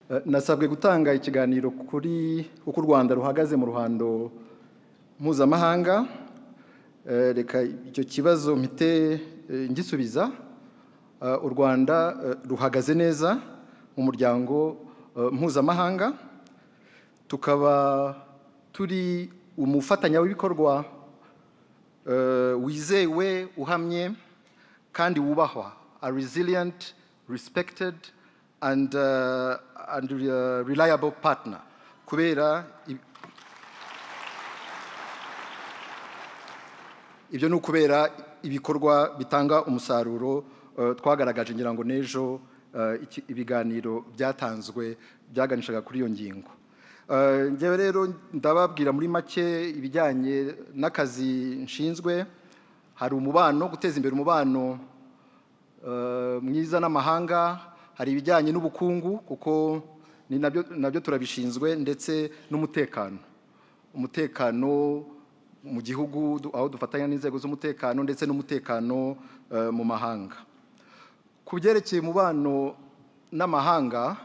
Nasabwe gutanga ikiganiro kuri uko u Rwanda ruhagaze mu ruhando mpuzamahanga. Reka icyo kibazo mpite ngisubiza. U Rwanda ruhagaze neza mu muryango mpuzamahanga, tukaba turi umufatanya w'ibikorwa wizewe, uhamye kandi wubahwa, a resilient, respected and reliable partner, kubera ibyo ni ukubera ibikorwa bitanga umusaruro twagaragaje. Ngira ngo n'ejo ibiganiro byatanzwe byaganishaga kuri iyo ngingo. Njyewe rero ndababwira muri make ibijyanye n'akazi nshinzwe. Hari umubano, guteza imbere umubano mwiza n'amahanga. Hari ibijyanye n'ubukungu kuko ni nabyo turabishinzwe, ndetse n'umutekano. Umutekano mu gihugu aho dufatanya n'inzego z'umutekano, ndetse n'umutekano mu mahanga. Ku byerekeye umubano n'amahanga,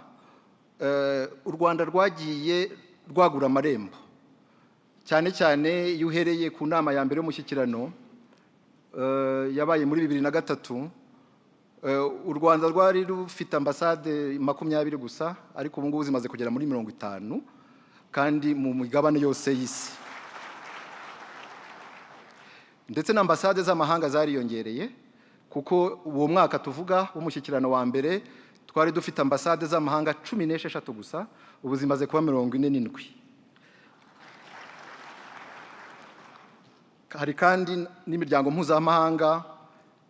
u Rwanda rwagiye rwagura amarembo, cyane cyane iyo uhereye ku nama ya mbere y'umushyikirano yabaye muri 2003. U Rwanda rwari rufite ambasade 20 gusa, ariko ubu ngubu zimaze kugera muri 50 kandi mu migabane yose y'isi, ndetse na ambasade z'amahanga zariyongereye, kuko uwo mwaka tuvuga w'umushyikirano wa mbere twari dufite ambasade z'amahanga 16 gusa, ubu zimaze kuba 47. Hari kandi n'imiryango mpuzamahanga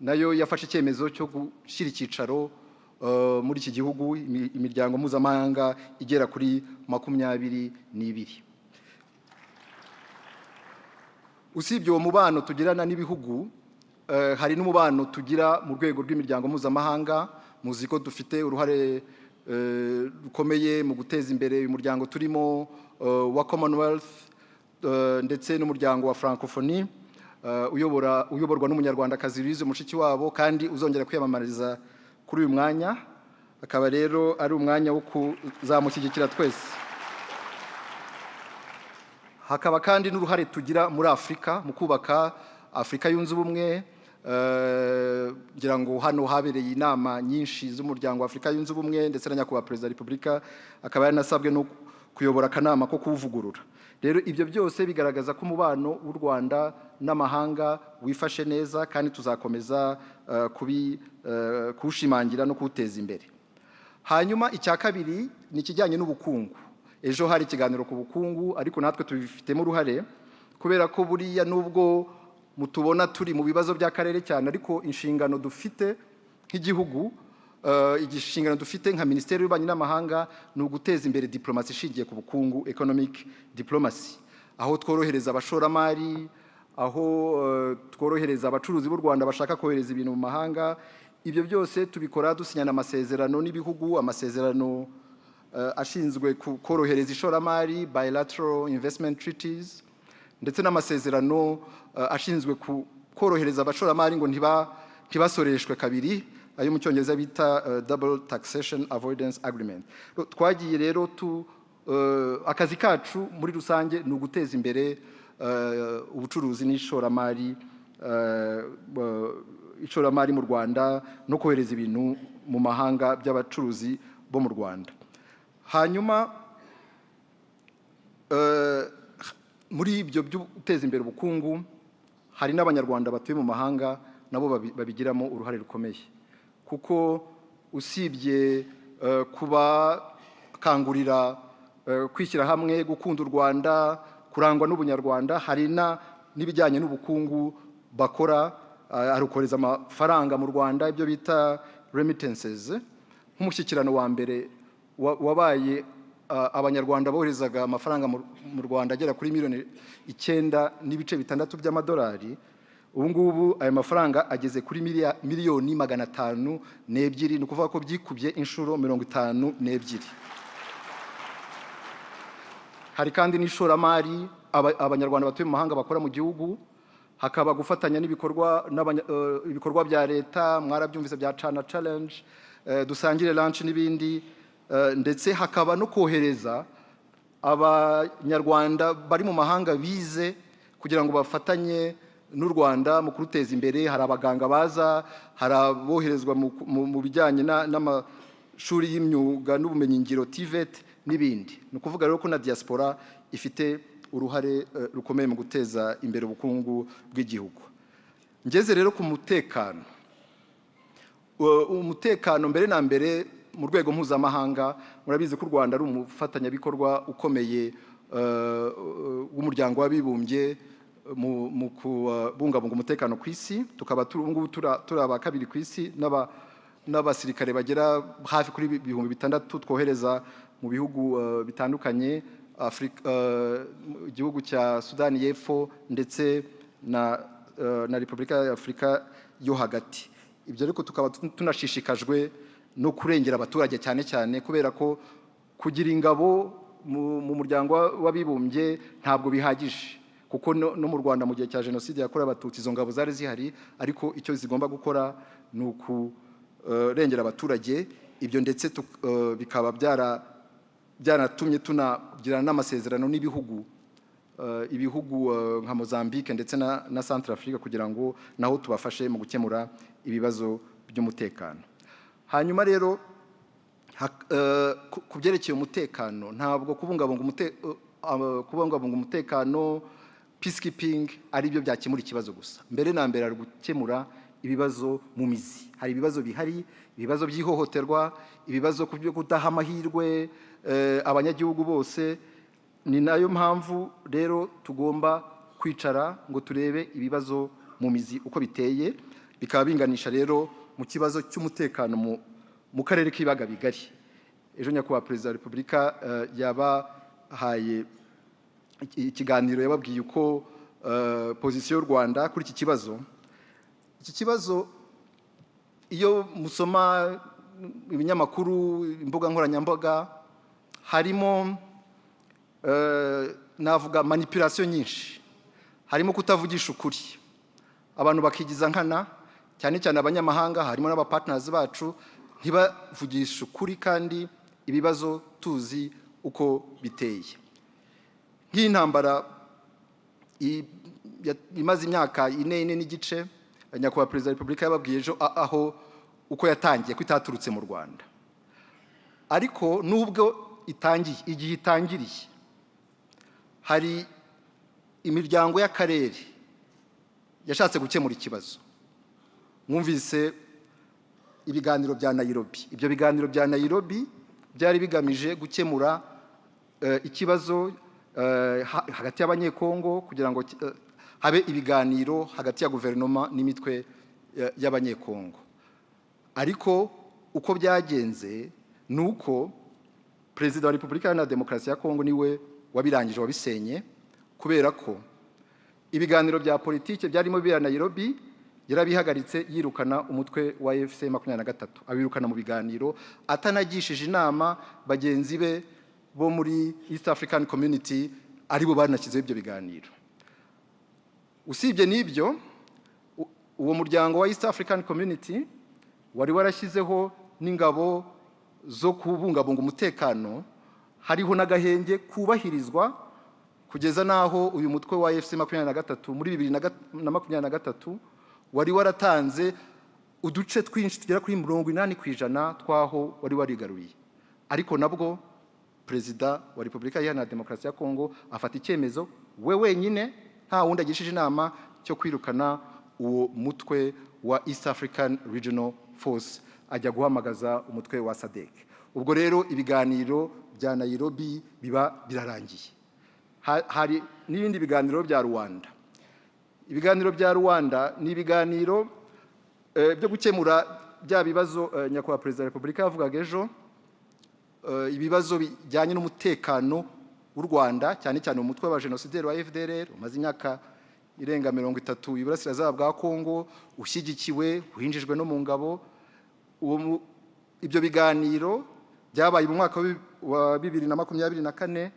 nayo yafashe icyemezo cyo gushyira icyicaro muri iki gihugu, imiryango mpuzamahanga igera kuri 22. Usibye uwo mubano tugirana n'ibihugu, hari n'umubano tugira mu rwego rw'imiryango mpuzamahanga. Muzi ko dufite uruhare rukomeye mu guteza imbere umuryango turimo wa Commonwealth, ndetse n'umuryango wa Francophonie uyoborwa n'umunyarwandakazi Louise Mushikiwabo, kandi uzongera kwiyamamariza kuri uyu mwanya. Akaba rero ari umwanya wo kuzamushyigikira twese. Hakaba kandi n'uruhare tugira muri Afurika mu kubaka Afurika yunze ubumwe. Ngira ngo hano habereye inama nyinshi z'umuryango wa Afurika yunze ubumwe, ndetse na nyakubahwa Perezida wa Repubulika akaba yanasabwe no kuyobora akanama ko kuwuvugurura. Rero ibyo byose bigaragaza ko umubano w'u Rwanda n'amahanga wifashe neza, kandi tuzakomeza kuwushimangira no kuwuteza imbere. Hanyuma icya kabiri ni ikijyanye n'ubukungu. Ejo hari ikiganiro ku bukungu, ariko natwe tubifitemo uruhare, kubera ko buriya nubwo mutubona turi mu bibazo by'akarere cyane, ariko inshingano dufite nk'igihugu, igishingano dufite nka Minisiteri y'Ububanyi n'Amahanga ni uguteza imbere diplomasi ishingiye ku bukungu, economic diplomacy, aho tworohereza abashoramari, aho tworohereza abacuruzi b'u Rwanda bashaka kohereza ibintu mu mahanga. Ibyo byose tubikora dusinyana amasezerano n'ibihugu, amasezerano ashinzwe korohereza ishoramari, bilateral investment treaties, ndetse n'amasezerano ashinzwe korohereza abashoramari ngo ntibasoreshwe kabiri, ayo mu Cyongereza bita double taxation avoidance agreement. Twagiye rero akazi kacu muri rusange ni uguteza imbere ubucuruzi n'ishoramari, ishoramari mu Rwanda, no kohereza ibintu mu mahanga by'abacuruzi bo mu Rwanda. Hanyuma muri ibyo byo guteza imbere ubukungu, hari n'abanyarwanda batuye mu mahanga nabo babigiramo uruhare rukomeye, kuko usibye kubakangurira kwishyira hamwe, gukunda u Rwanda, kurangwa n'ubunyarwanda, hari n'ibijyanye n'ubukungu bakora, arukoreza amafaranga mu Rwanda, ibyo bita remittances. Nk'umushyikirano wa mbere wabaye, abanyarwanda boherezaga amafaranga mu Rwanda agera kuri $9.6 by'amadolari. Ubu ngubu ayo mafaranga ageze kuri miliyoni 502. Ni ukuvuga ko byikubye inshuro 52. Hari kandi n'ishoramari abanyarwanda batuye mu mahanga bakora mu gihugu, hakaba gufatanya n'ibikorwa bya leta, mwarabyumvise bya Chana Challenge, dusangire lunch n'ibindi. ndetse hakaba no kohereza abanyarwanda bari mu mahanga bize kugira ngo bafatanye n'u Rwanda mu kuruteza imbere. Hari abaganga baza, hari aboherezwa mu bijyanye n'amashuri y'imyuga n'ubumenyingiro TVET n'ibindi. Ni ukuvuga rero ko na diaspora ifite uruhare rukomeye mu guteza imbere ubukungu bw'igihugu. Ngeze rero ku mutekano. Umutekano mbere na mbere mu rwego mpuzamahanga, murabizi ko u Rwanda ari umufatanyabikorwa ukomeye w'umuryango w'abibumbye mu kubungabunga umutekano ku isi. Tukaba turi aba kabiri ku isi n'abasirikare bagera hafi kuri 6,000 twohereza mu bihugu bitandukanye, igihugu cya Sudani y'Epfo ndetse na Repubulika ya Afurika yo hagati. Ibyo ariko tukaba tunashishikajwe no kurengera abaturage cyane cyane, kubera ko kugira ingabo mu muryango w'abibumbye ntabwo bihagije, kuko no mu Rwanda mu gihe cya jenoside yakorewe Abatutsi izo ngabo zari zihari, ariko icyo zigomba gukora ni ukurengera abaturage. Ibyo ndetse bikaba byaratumye tunagirana n'amasezerano n'ibihugu nka Mozambique ndetse na Centrafrique kugira ngo naho tubafashe mu gukemura ibibazo by'umutekano. Hanyuma rero ku byerekeye umutekano, ntabwo kubungabunga umutekano peacekeeping ari byo byakemura ikibazo gusa. Mbere na mbere ari gukemura ibibazo mu mizi. Hari ibibazo bihari, ibibazo by'ihohoterwa, ibibazo byo kudaha amahirwe abanyagihugu bose. Ni nayo mpamvu rero tugomba kwicara ngo turebe ibibazo mu mizi uko biteye, bikaba binganisha rero mu kibazo cy'umutekano mu karere k'ibiyaga bigari. Ejo nyakubahwa Perezida wa Repubulika yabahaye ikiganiro, yababwiye uko pozisiyo y'u Rwanda kuri iki kibazo. Iki kibazo iyo musoma ibinyamakuru, imbuga nkoranyambaga, harimo navuga manipulation nyinshi, harimo kutavugisha ukuri, abantu bakigiza nkana, cyane cyane abanyamahanga, harimo n'abapartners bacu ntibavugisha ukuri kandi ibibazo tuzi uko biteye. Nk'intambara imaze imyaka 4 n'igice, nyakubahwa Perezida wa Repubulika yababwiye ejo aho uko yatangiye ko itaturutse mu Rwanda. Ariko nubwo igihe itangiriye, hari imiryango y'akarere yashatse gukemura ikibazo. Mwumvise ibiganiro bya Nairobi. Ibyo biganiro bya Nairobi byari bigamije gukemura ikibazo hagati y'abanyekongo, kugira ngo habe ibiganiro hagati ya guverinoma n'imitwe y'abanyekongo. Ariko uko byagenze nuko Perezida wa Repubulika Iharanira Demokarasi ya Kongo niwe wabirangije, wabisenye, kubera ko ibiganiro bya politike byarimo bya Nairobi yarabihagaritse, yirukana umutwe wa FC 23, abirukana mu biganiro, atanagishije inama bagenzi be bo muri East African Community aribo banashyizeho ibyo biganiro. Usibye n'ibyo, uwo muryango wa East African Community wari warashyizeho n'ingabo zo kubungabunga umutekano, hariho n'agahenge kubahirizwa kugeza naho uyu mutwe wa FC 23 muri 2023 wari waratanze uduce twinshi tugera kuri 80% twaho wari warigaruriye. Ariko nabwo Perezida wa Repubulika Iharanira Demokarasi ya Kongo afata icyemezo we wenyine, nta wundi agishije inama, cyo kwirukana uwo mutwe wa East African Regional Force, ajya guhamagaza umutwe wa SADC. Ubwo rero ibiganiro bya Nairobi biba birarangiye. Hari n'ibindi biganiro bya Rwanda. Ibiganiro bya Rwanda ni ibiganiro byo gukemura bya bibazo nyakubahwa Perezida wa Repubulika yavugaga ejo, ibibazo bijyanye n'umutekano w'u Rwanda, cyane cyane umutwe wa genocidaire wa FDLR umaze imyaka irenga 30 iburasirazuba bwa Kongo, ushyigikiwe, uhinjijwe no mu ngabo. Ibyo biganiro byabaye mu mwaka wa 2024.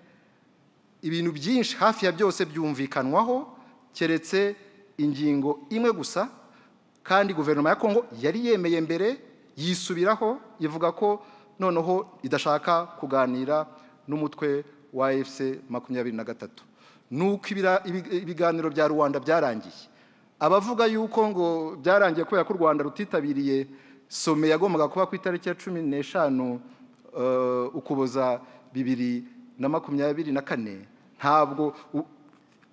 Ibintu byinshi hafi ya byose byumvikanwaho, keretse ingingo imwe gusa, kandi guverinoma ya Kongo yari yemeye mbere yisubiraho, ivuga ko noneho idashaka kuganira n'umutwe wa AFC 23. Nuko ibiganiro bya Rwanda byarangiye. Abavuga yuko ngo byarangiye kubera ko u Rwanda rutitabiriye some yagombaga kuba ku itariki ya 15 Ukuboza 2024, ntabwo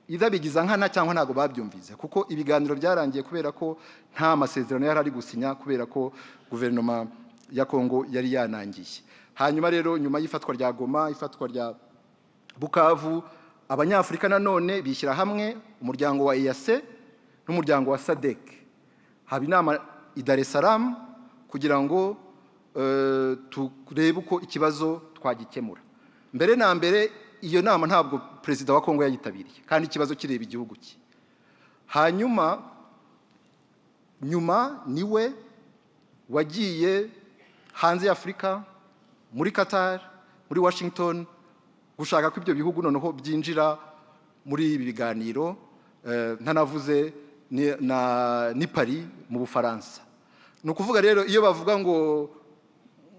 idabigiza nkana cyangwa ntago babyumvize, kuko ibiganiro byarangiye kubera ko nta masezerano yari ari gusinya, kubera ko guverinoma ya Kongo yari yanangiye. Hanyuma rero nyuma y'ifatwa rya Goma, ifatwa rya Bukavu, Abanyafrika nanone bishyira hamwe, umuryango wa EAC n'umuryango wa SADC, haba inama i Dar es Salaam kugira ngo turebe uko ikibazo twagikemura. Mbere na mbere iyo nama ntabwo perezida wa Kongo yayitabiriye, kandi ikibazo kireba igihugu cye. Hanyuma niwe wagiye hanze ya Afrika, muri Qatar, muri Washington, gushaka ko ibyo bihugu noneho byinjira muri ibi biganiro, ntanavuze ni Paris mu Bufaransa. Ni ukuvuga rero iyo bavuga ngo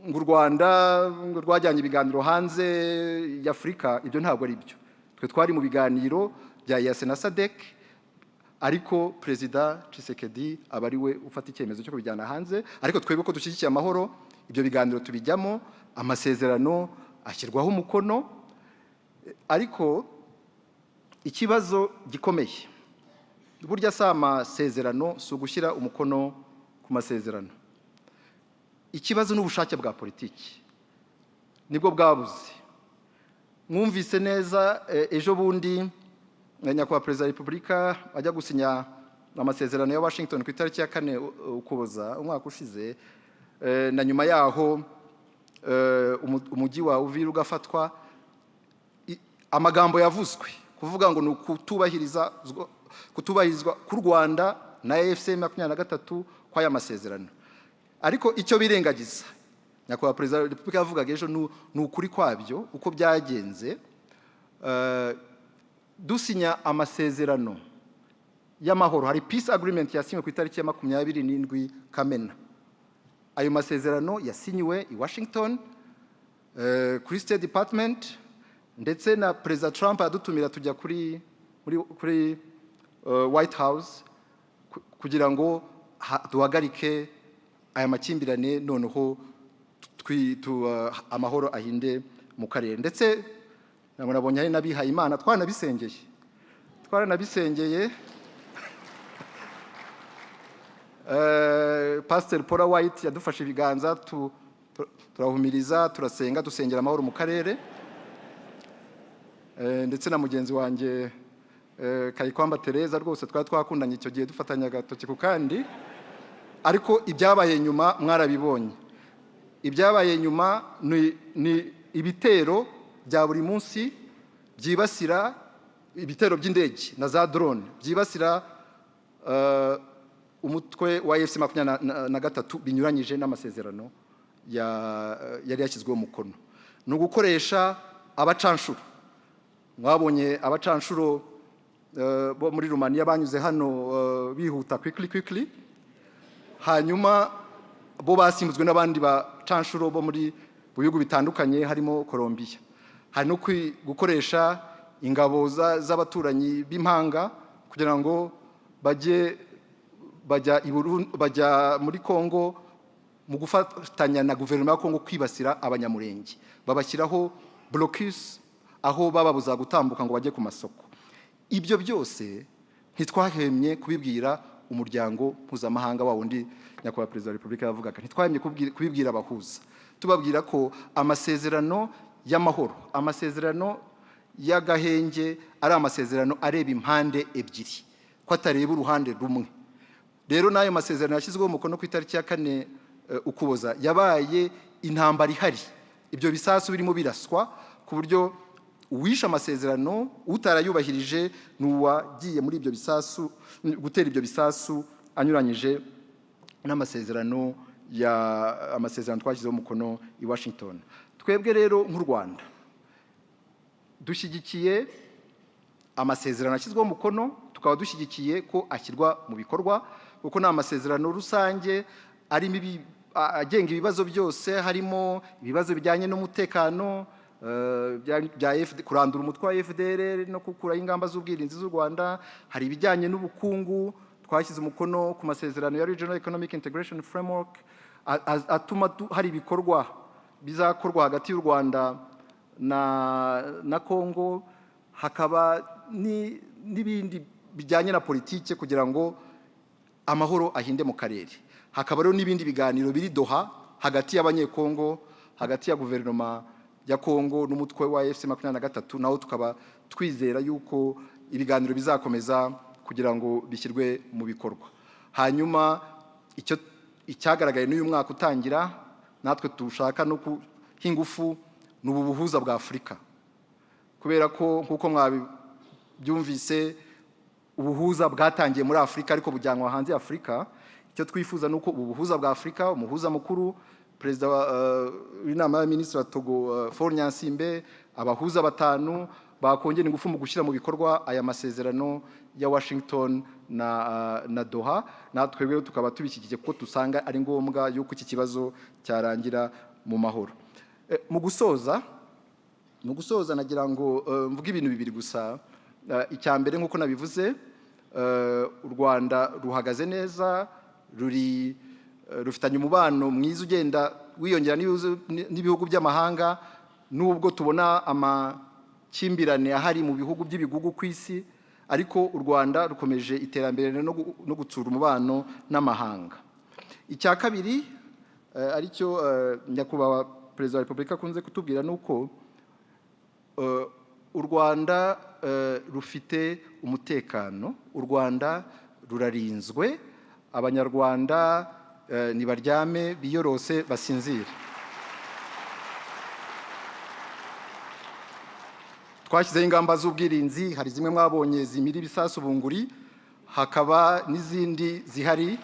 u Rwanda rwajyanye ibiganiro hanze y'Afrika, ibyo ntabwo ari byo. Twe twari mu biganiro bya EAC na SADC, ariko Perezida Tshisekedi aba ari we ufata icyemezo cyo kubijyana hanze, ariko twebwe ko dushyigikiye amahoro, ibyo biganiro tubijyamo, amasezerano ashyirwaho umukono. Ariko ikibazo gikomeye burya si amasezerano, si ugushyira umukono ku masezerano. Ikibazo n'ubushake bwa politiki nibwo bwabuze. Mwumvise neza ejo bundi nyakubahwa Perezida wa Repubulika ajya gusinya amasezerano ya Washington ku itariki ya 4 Ukuboza umwaka ushize, na nyuma yaho umujyi wa Uvira ugafatwa. Amagambo yavuzwe kuvuga ngo kutubahirizwa ku Rwanda na AFC 23 kwa ya masezerano. Ariko icyo birengagiza, nyakubahwa Perezida wa Repubulika yavugaga ejo ni ukuri kwabyo uko byagenze. Dusinya amasezerano y'amahoro, hari peace agreement yasinywe ku itariki ya 27 Kamena. Ayo masezerano yasinyiwe i Washington kuri State Department, ndetse na Perezida Trump adutumira tujya kuri White House kugira ngo duhagarike aya makimbirane, noneho amahoro ahinde mu karere. Ndetse nabonye hari n'abihaye Imana twaranabisengeye. Pastor Paula White yadufashe ibiganza, turahumiriza, turasenga, dusengera amahoro mu karere. Ndetse na mugenzi wanjye Kayikwamba Tereza, rwose twakundanye icyo gihe dufatanya agatoki ku kandi. Ariko ibyabaye nyuma mwarabibonye. Ibyabaye nyuma ni ibitero bya buri munsi byibasira, ibitero by'indege na za drone byibasira umutwe wa AFC 23 binyuranyije n'amasezerano yari yashyizweho umukono. Ni ugukoresha abacanshuro. Mwabonye abacanshuro bo muri Romania banyuze hano bihuta quickly. Hanyuma bo basimbuzwe n'abandi bacanshuro bo muri bihugu bitandukanye harimo Colombia. Hari no gukoresha ingabo z'abaturanyi b'impanga kugira ngo bajya muri Kongo mu gufatanya na guverinoma ya Kongo kwibasira abanyamurenge. Babashyiraho blocus aho bababuza gutambuka ngo bajye ku masoko. Ibyo byose ntitwahemye kubibwira umuryango mpuzamahanga wa wundi nyakubahwa Perezida wa Repubulika yavugaga. Ntitwahemye kubibwira abahuza, tubabwira ko amasezerano y'amahoro, amasezerano y'agahenge ari amasezerano areba impande ebyiri, ko atareba uruhande rumwe. Rero n'ayo masezerano yashyizweho umukono ku itariki ya 4 Ukuboza yabaye intambara ihari. Ibyo bisasu birimo biraswa ku buryo uwisha amasezerano utarayubahirije n'uwagiye muri ibyo bisasu gutera ibyo bisasu anyuranyije n'amasezerano twashyizeho umukono i Washington. Twebwe rero nk'u Rwanda dushyigikiye amasezerano ashyizweho umukono, tukaba dushyigikiye ko ashyirwa mu bikorwa, kuko ni amasezerano rusange arimo agenga ibibazo byose, harimo ibibazo bijyanye n'umutekano, kurandura umutwe wa FDLR no gukuraho ingamba z'ubwirinzi z'u Rwanda. Hari ibijyanye n'ubukungu, twashyize umukono ku masezerano ya Regional Economic Integration Framework atuma hari ibikorwa bizakorwa hagati y'u Rwanda na Congo. Hakaba n'ibindi bijyanye na politike kugira ngo amahoro ahinde mu karere. Hakaba rero n'ibindi biganiro biri Doha hagati y'abanyekongo, hagati ya guverinoma ya Kongo n'umutwe wa FC23, naho tukaba twizera yuko ibiganiro bizakomeza kugira ngo bishyirwe mu bikorwa. Hanyuma icyagaragaye n'uyu mwaka utangira, natwe tushaka no kuhingufu n'ubu buhuza bwa Afurika, kubera ko nkuko mwabyumvise ubuhuza bwatangiye muri Afurika ariko bujyanwa hanze ya Afurika. Icyo twifuza nuko ubu buhuza bwa Afurika, umuhuza mukuru perezida w'inama y'abaminisitiri wa Togo Faure Nyansimbe, abahuza batanu bakongera ingufu mu gushyira mu bikorwa aya masezerano ya Washington na Doha. Natwe rero tukaba tubishyigikiye kuko dusanga ari ngombwa yuko iki kibazo cyarangira mu mahoro. Mu gusoza nagira ngo mvuge ibintu bibiri gusa. Icya mbere nk'uko nabivuze, u Rwanda ruhagaze neza, rufitanye umubano mwiza ugenda wiyongera n'ibihugu by'amahanga, nubwo tubona amakimbirane ahari mu bihugu by'ibigugu ku isi, ariko u Rwanda rukomeje iterambere no gutsura umubano n'amahanga. Icya kabiri aricyo nyakubahwa perezida wa Repubulika akunze kutubwira, nuko u Rwanda rufite umutekano, u Rwanda rurarinzwe, abanyarwanda nibaryame biyorose basinzire. Twashyizeho ingamba z'ubwirinzi, hari zimwe mwabonye zimira ibisasu bunguri, hakaba n'izindi zihari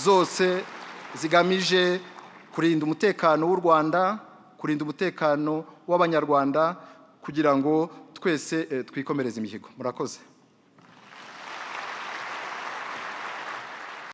zose zigamije kurinda umutekano w'u Rwanda, kurinda umutekano w'abanyarwanda, kugira ngo twese twikomereze imihigo. Murakoze.